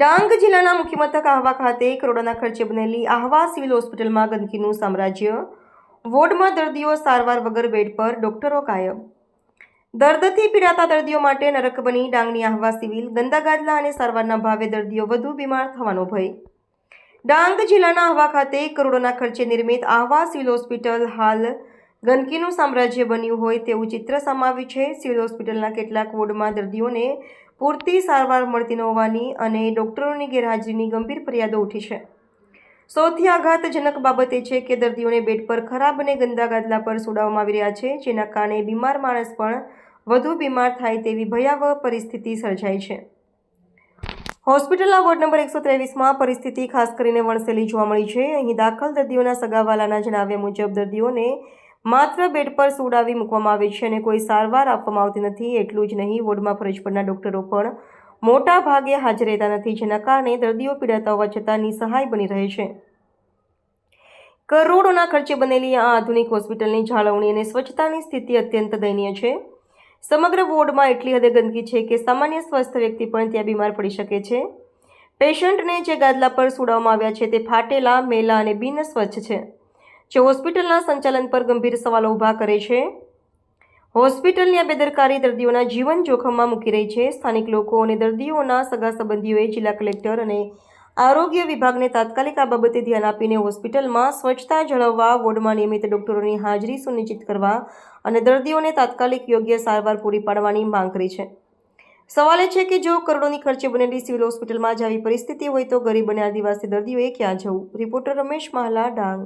ડાંગ જિલ્લાના મુખ્ય મથક આહવા ખાતે કરોડોના ખર્ચે બનેલી આહવા સિવિલ હોસ્પિટલમાં ગંદકીનું સામ્રાજ્ય. વોર્ડમાં દર્દીઓ સારવાર વગર બેડ પર, ડોક્ટરો ગાયબ. દર્દથી પીડાતા દર્દીઓ માટે નરક બની ડાંગની આહવા સિવિલ. ગંદા ગાદલા અને સારવારના ભાવે દર્દીઓ વધુ બીમાર થવાનો ભય. ડાંગ જિલ્લાના આહવા ખાતે કરોડોના ખર્ચે નિર્મિત આહવા સિવિલ હોસ્પિટલ હાલ ગંદકીનું સામ્રાજ્ય બન્યું હોય તેવું ચિત્ર સમાવ્યું છે. સિવિલ હોસ્પિટલના કેટલાક વોર્ડમાં દર્દીઓને પૂરતી સારવાર મળતી ન હોવાની અને ડોક્ટરોની ગેરહાજરીની ગંભીર ફરિયાદો ઉઠી છે. સૌથી આઘાતજનક બાબત એ છે કે દર્દીઓને બેડ પર ખરાબ અને ગંદા ગાદલા પર સુડાવવામાં આવી રહ્યા છે, જેના કારણે બીમાર માણસ પણ વધુ બીમાર થાય તેવી ભયાવહ પરિસ્થિતિ સર્જાઈ છે. હોસ્પિટલના વોર્ડ નંબર 123માં પરિસ્થિતિ ખાસ કરીને વણસેલી જોવા મળી છે. અહીં દાખલ દર્દીઓના સગાવાલાના જણાવ્યા મુજબ દર્દીઓને માત્ર બેડ પર સુડાવી મૂકવામાં આવે છે અને કોઈ સારવાર આપવામાં આવતી નથી. એટલું જ નહીં, વોર્ડમાં ફરજ પરના ડોક્ટરો પણ મોટા ભાગે હાજર રહેતા નથી, જેના કારણે દર્દીઓ પીડાતા હોવા છતાં નિસહાય બની રહે છે. કરોડોના ખર્ચે બનેલી આ આધુનિક હોસ્પિટલની જાળવણી અને સ્વચ્છતાની સ્થિતિ અત્યંત દયનીય છે. સમગ્ર વોર્ડમાં એટલી હદે ગંદકી છે કે સામાન્ય સ્વસ્થ વ્યક્તિ પણ ત્યાં બીમાર પડી શકે છે. પેશન્ટને જે ગાદલા પર સુડાવવામાં આવ્યા છે તે ફાટેલા, મેલા અને બિન સ્વચ્છ છે, જે હોસ્પિટલના સંચાલન પર ગંભીર સવાલો ઊભા કરે છે. હોસ્પિટલની આ બેદરકારી દર્દીઓના જીવન જોખમમાં મૂકી રહી છે. સ્થાનિક લોકો અને દર્દીઓના સગા સંબંધીઓએ જિલ્લા કલેક્ટર અને આરોગ્ય વિભાગને તાત્કાલિક આ બાબતે ધ્યાન આપીને હોસ્પિટલમાં સ્વચ્છતા જાળવવા, વોર્ડમાં નિયમિત ડોક્ટરોની હાજરી સુનિશ્ચિત કરવા અને દર્દીઓને તાત્કાલિક યોગ્ય સારવાર પૂરી પાડવાની માંગ કરી છે. સવાલ એ છે કે જો કરોડોની ખર્ચે બનેલી સિવિલ હોસ્પિટલમાં જ આવી પરિસ્થિતિ હોય તો ગરીબ અને આદિવાસી દર્દીઓએ ક્યાં જવું? રિપોર્ટર રમેશ માહલા, ડાંગ.